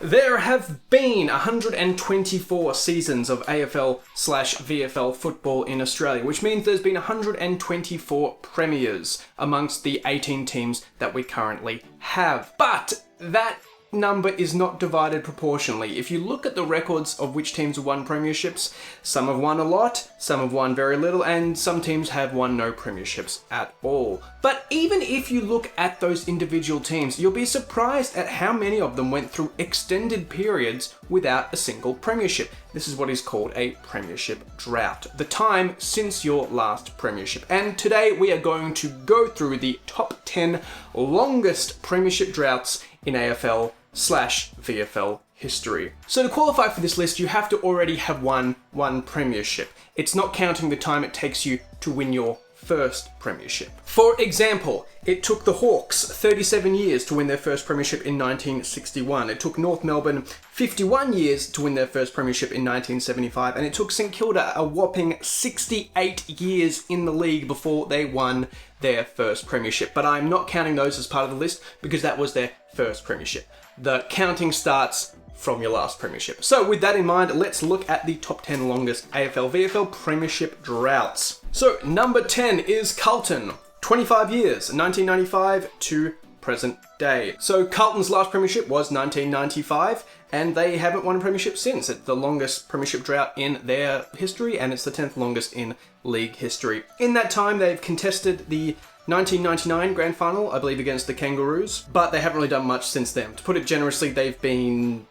There have been 124 seasons of AFL/VFL football in Australia, which means there's been 124 premiers amongst the 18 teams that we currently have. But that number is not divided proportionally. If you look at the records of which teams have won premierships, some have won a lot, some have won very little, and some teams have won no premierships at all. But even if you look at those individual teams, you'll be surprised at how many of them went through extended periods without a single premiership. This is what is called a premiership drought, the time since your last premiership. And today we are going to go through the top 10 longest premiership droughts in AFL/VFL history. So to qualify for this list, you have to already have won one premiership. It's not counting the time it takes you to win your first premiership. For example, it took the Hawks 37 years to win their first premiership in 1961. It took North Melbourne 51 years to win their first premiership in 1975. And it took St Kilda a whopping 68 years in the league before they won their first premiership. But I'm not counting those as part of the list because that was their first premiership. The counting starts from your last premiership. So with that in mind, let's look at the top 10 longest AFL/VFL premiership droughts. So number 10 is Carlton, 25 years, 1995 to present day. So Carlton's last premiership was 1995, and they haven't won a premiership since. It's the longest premiership drought in their history, and it's the 10th longest in league history. In that time, they've contested the 1999 grand final, I believe, against the Kangaroos, but they haven't really done much since then. To put it generously, they've been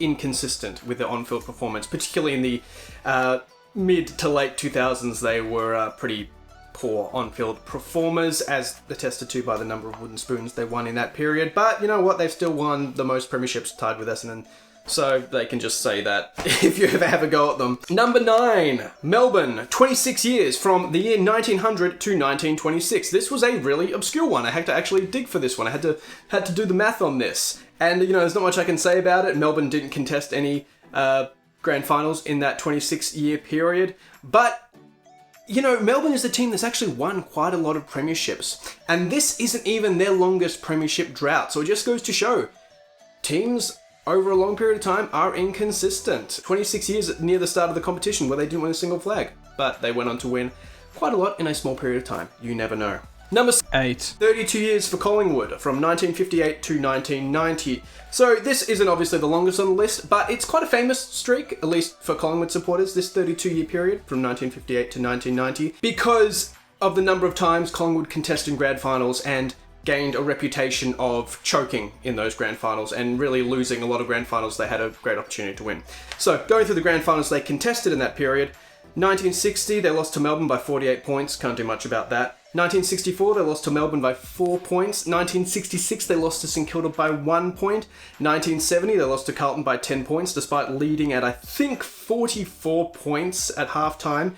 inconsistent with their on-field performance, particularly in the mid to late 2000s. They were pretty poor on-field performers, as attested to by the number of wooden spoons they won in that period. But you know what? They've still won the most premierships, tied with Essendon. So they can just say that if you ever have a go at them. Number 9, Melbourne, 26 years from the year 1900 to 1926. This was a really obscure one. I had to actually dig for this one. I had to do the math on this. And, you know, there's not much I can say about it. Melbourne didn't contest any grand finals in that 26-year period. But, you know, Melbourne is the team that's actually won quite a lot of premierships. And this isn't even their longest premiership drought. So it just goes to show teams over a long period of time are inconsistent. 26 years near the start of the competition where they didn't win a single flag, but they went on to win quite a lot in a small period of time. You never know. Number 8. 32 years for Collingwood, from 1958 to 1990. So this isn't obviously the longest on the list, but it's quite a famous streak, at least for Collingwood supporters, this 32-year period from 1958 to 1990, because of the number of times Collingwood contested in grand finals and gained a reputation of choking in those grand finals and really losing a lot of grand finals they had a great opportunity to win. So going through the grand finals they contested in that period, 1960 they lost to Melbourne by 48 points, can't do much about that. 1964 they lost to Melbourne by 4 points. 1966 they lost to St Kilda by 1 point. 1970 they lost to Carlton by 10 points despite leading at I think 44 points at halftime.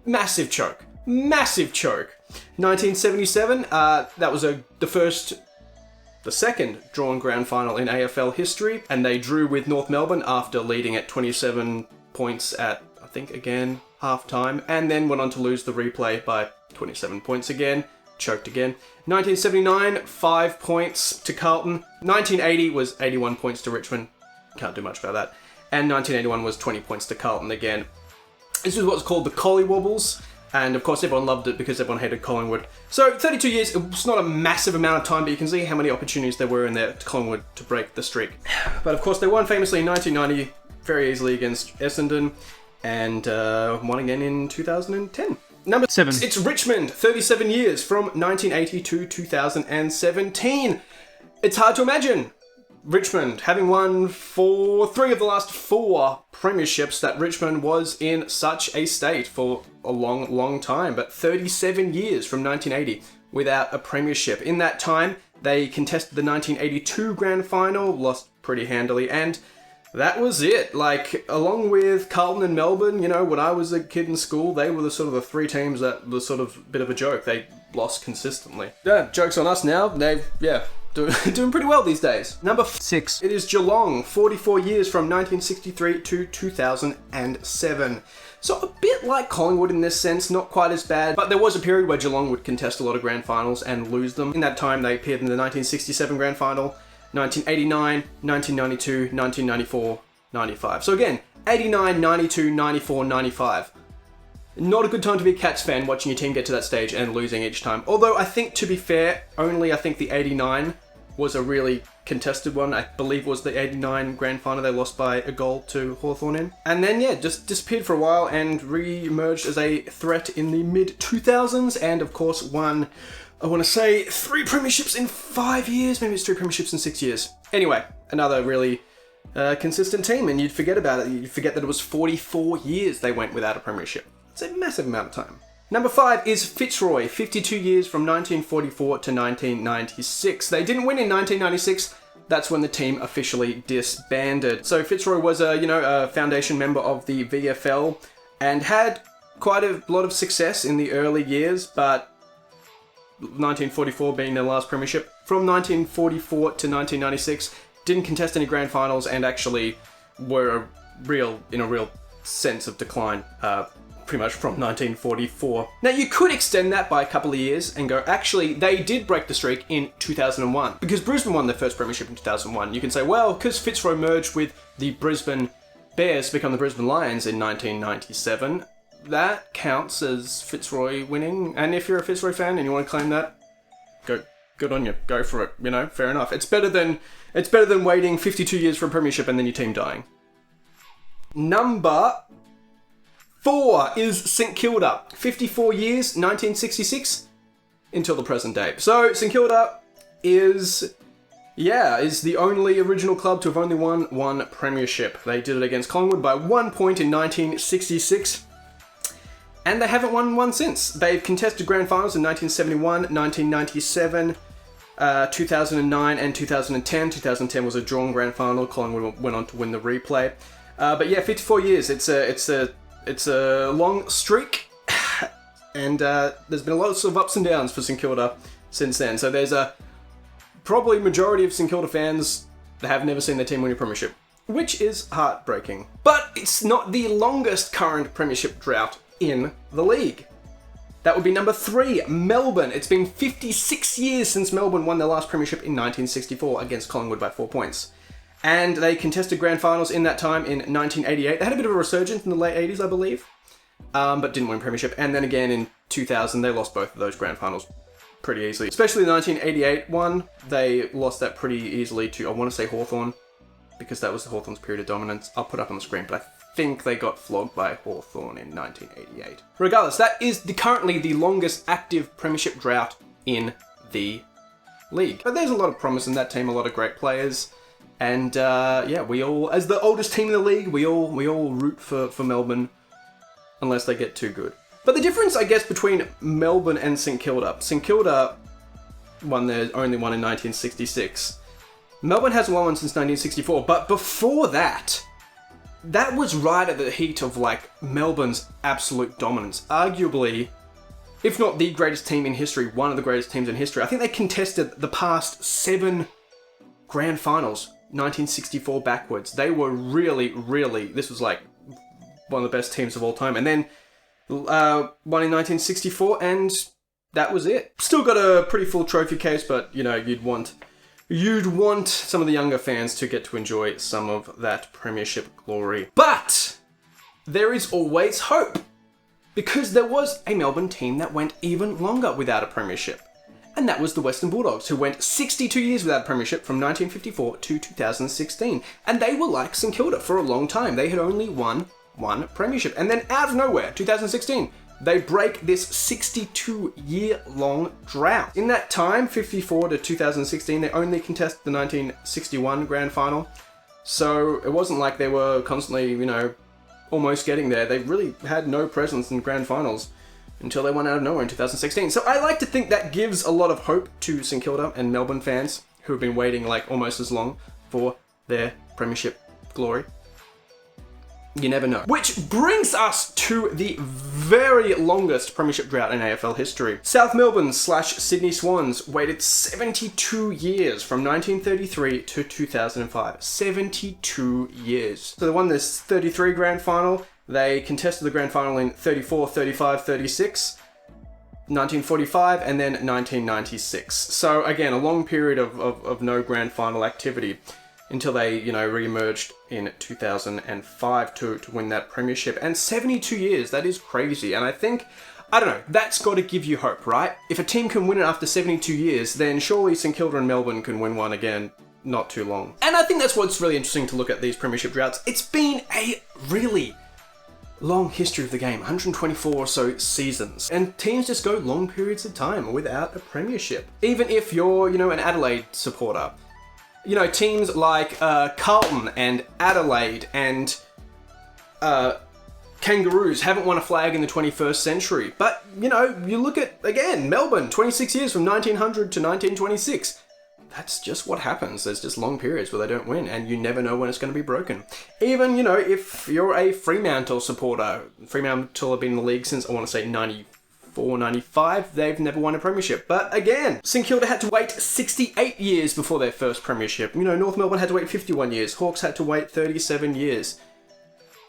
Massive choke. 1977, that was the second drawn grand final in AFL history, and they drew with North Melbourne after leading at 27 points at, I think, again, half-time, and then went on to lose the replay by 27 points again, choked again. 1979, 5 points to Carlton. 1980 was 81 points to Richmond, can't do much about that. And 1981 was 20 points to Carlton again. This is what's called the Collie Wobbles. And of course everyone loved it because everyone hated Collingwood. So 32 years, it's not a massive amount of time, but you can see how many opportunities there were in there to Collingwood to break the streak. But of course they won famously in 1990, very easily against Essendon, and won again in 2010. Number 7. It's Richmond, 37 years from 1980 to 2017. It's hard to imagine Richmond having won 3 of the last 4 premierships, that Richmond was in such a state for a long time. But 37 years from 1980 without a premiership. In that time, they contested the 1982 grand final, lost pretty handily, and that was it. Like, along with Carlton and Melbourne, you know, when I was a kid in school, they were the sort of the 3 teams that were sort of a bit of a joke. They lost consistently. Yeah, joke's on us now. Doing pretty well these days. Number 6. It is Geelong, 44 years from 1963 to 2007. So a bit like Collingwood in this sense, not quite as bad, but there was a period where Geelong would contest a lot of grand finals and lose them. In that time, they appeared in the 1967 grand final, 1989, 1992, 1994, 95. So again, 89, 92, 94, 95. Not a good time to be a Cats fan watching your team get to that stage and losing each time. Although I think, to be fair, I think the 89 was a really contested one. I believe it was the 89 grand final they lost by a goal to Hawthorn in. And then, yeah, just disappeared for a while and re-emerged as a threat in the mid-2000s and, of course, won, I want to say, 3 premierships in 5 years. Maybe it's 3 premierships in 6 years. Anyway, another really consistent team, and you'd forget about it. You'd forget that it was 44 years they went without a premiership. It's a massive amount of time. Number 5 is Fitzroy, 52 years from 1944 to 1996. They didn't win in 1996. That's when the team officially disbanded. So Fitzroy was a foundation member of the VFL and had quite a lot of success in the early years, but 1944 being their last premiership. From 1944 to 1996, didn't contest any grand finals and actually were in a real sense of decline. Pretty much from 1944. Now you could extend that by a couple of years and go, actually, they did break the streak in 2001 because Brisbane won their first premiership in 2001. You can say, well, because Fitzroy merged with the Brisbane Bears to become the Brisbane Lions in 1997, that counts as Fitzroy winning. And if you're a Fitzroy fan and you want to claim that, good on you. Go for it. Fair enough. It's better than waiting 52 years for a premiership and then your team dying. Number 4 is St Kilda, 54 years, 1966, until the present day. So St Kilda is the only original club to have only won 1 premiership. They did it against Collingwood by 1 point in 1966, and they haven't won one since. They've contested grand finals in 1971, 1997, 2009, and 2010. 2010 was a drawn grand final. Collingwood went on to win the replay. But yeah, 54 years. It's a long streak, and there's been lots of ups and downs for St Kilda since then. So there's a probably majority of St Kilda fans that have never seen their team win a premiership, which is heartbreaking. But it's not the longest current premiership drought in the league. That would be number 3, Melbourne. It's been 56 years since Melbourne won their last premiership in 1964 against Collingwood by 4 points. And they contested grand finals in that time in 1988. They had a bit of a resurgence in the late 80s, I believe, but didn't win premiership. And then again in 2000, they lost both of those grand finals pretty easily. Especially the 1988 one, they lost that pretty easily to, I want to say, Hawthorn, because that was the Hawthorn's period of dominance. I'll put up on the screen, but I think they got flogged by Hawthorn in 1988. Regardless, that is currently the longest active premiership drought in the league. But there's a lot of promise in that team, a lot of great players. And we all, as the oldest team in the league, we all root for Melbourne, unless they get too good. But the difference, I guess, between Melbourne and St Kilda won their only one in 1966. Melbourne hasn't won one since 1964, but before that was right at the heat of Melbourne's absolute dominance. Arguably, if not the greatest team in history, one of the greatest teams in history. I think they contested the past 7 grand finals. 1964 backwards. They were really, this was one of the best teams of all time. And then won in 1964, and that was it. Still got a pretty full trophy case, but you'd want some of the younger fans to get to enjoy some of that premiership glory. But there is always hope, because there was a Melbourne team that went even longer without a premiership. And that was the Western Bulldogs, who went 62 years without a premiership from 1954 to 2016. And they were like St Kilda for a long time. They had only won 1 premiership. And then out of nowhere, 2016, they break this 62-year-long drought. In that time, 54 to 2016, they only contested the 1961 grand final. So it wasn't like they were constantly, almost getting there. They really had no presence in grand finals until they won out of nowhere in 2016. So I like to think that gives a lot of hope to St Kilda and Melbourne fans who have been waiting almost as long for their premiership glory. You never know. Which brings us to the very longest premiership drought in AFL history. South Melbourne / Sydney Swans waited 72 years from 1933 to 2005. 72 years. So they won this 33 grand final. They contested the grand final in 34, 35, 36. 1945, and then 1996. So again, a long period of no grand final activity until they, re-emerged in 2005 to win that premiership. And 72 years, that is crazy. And I think, I don't know, that's got to give you hope, right? If a team can win it after 72 years, then surely St Kilda and Melbourne can win one again not too long. And I think that's what's really interesting to look at these premiership droughts. It's been a really long history of the game, 124 or so seasons, and teams just go long periods of time without a premiership. Even if you're, an Adelaide supporter, teams like Carlton and Adelaide and Kangaroos haven't won a flag in the 21st century. But, you look at, again, Melbourne, 26 years from 1900 to 1926. That's just what happens. There's just long periods where they don't win, and you never know when it's going to be broken. Even, if you're a Fremantle supporter, Fremantle have been in the league since, I want to say, 94, 95. They've never won a premiership. But again, St Kilda had to wait 68 years before their first premiership. North Melbourne had to wait 51 years. Hawks had to wait 37 years.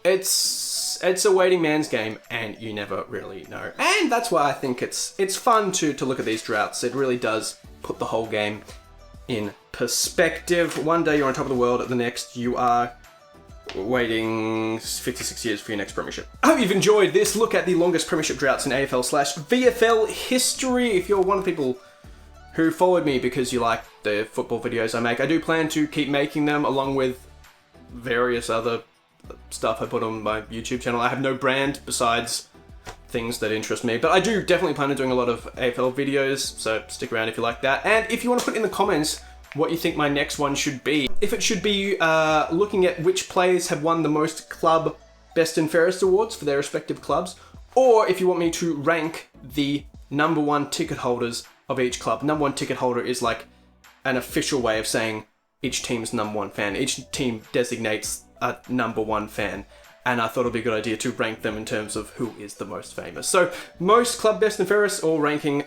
It's a waiting man's game, and you never really know. And that's why I think it's fun to look at these droughts. It really does put the whole game in perspective. One day you're on top of the world, the next you are waiting 56 years for your next premiership. I hope you've enjoyed this look at the longest premiership droughts in AFL/VFL history. If you're one of the people who followed me because you like the football videos I make, I do plan to keep making them along with various other stuff I put on my YouTube channel. I have no brand besides things that interest me, but I do definitely plan on doing a lot of AFL videos, so stick around if you like that. And if you want to put in the comments what you think my next one should be. If it should be looking at which players have won the most club best and fairest awards for their respective clubs, or if you want me to rank the number one ticket holders of each club. Number one ticket holder is like an official way of saying each team's number one fan. Each team designates a number one fan. And I thought it'd be a good idea to rank them in terms of who is the most famous. So, most club best and fairest, or ranking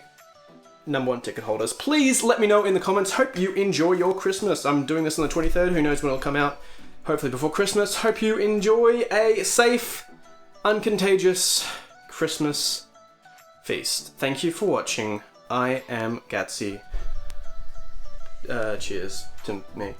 number one ticket holders. Please let me know in the comments. Hope you enjoy your Christmas. I'm doing this on the 23rd. Who knows when it'll come out? Hopefully before Christmas. Hope you enjoy a safe, uncontagious Christmas feast. Thank you for watching. I am Gatsy. Cheers to me.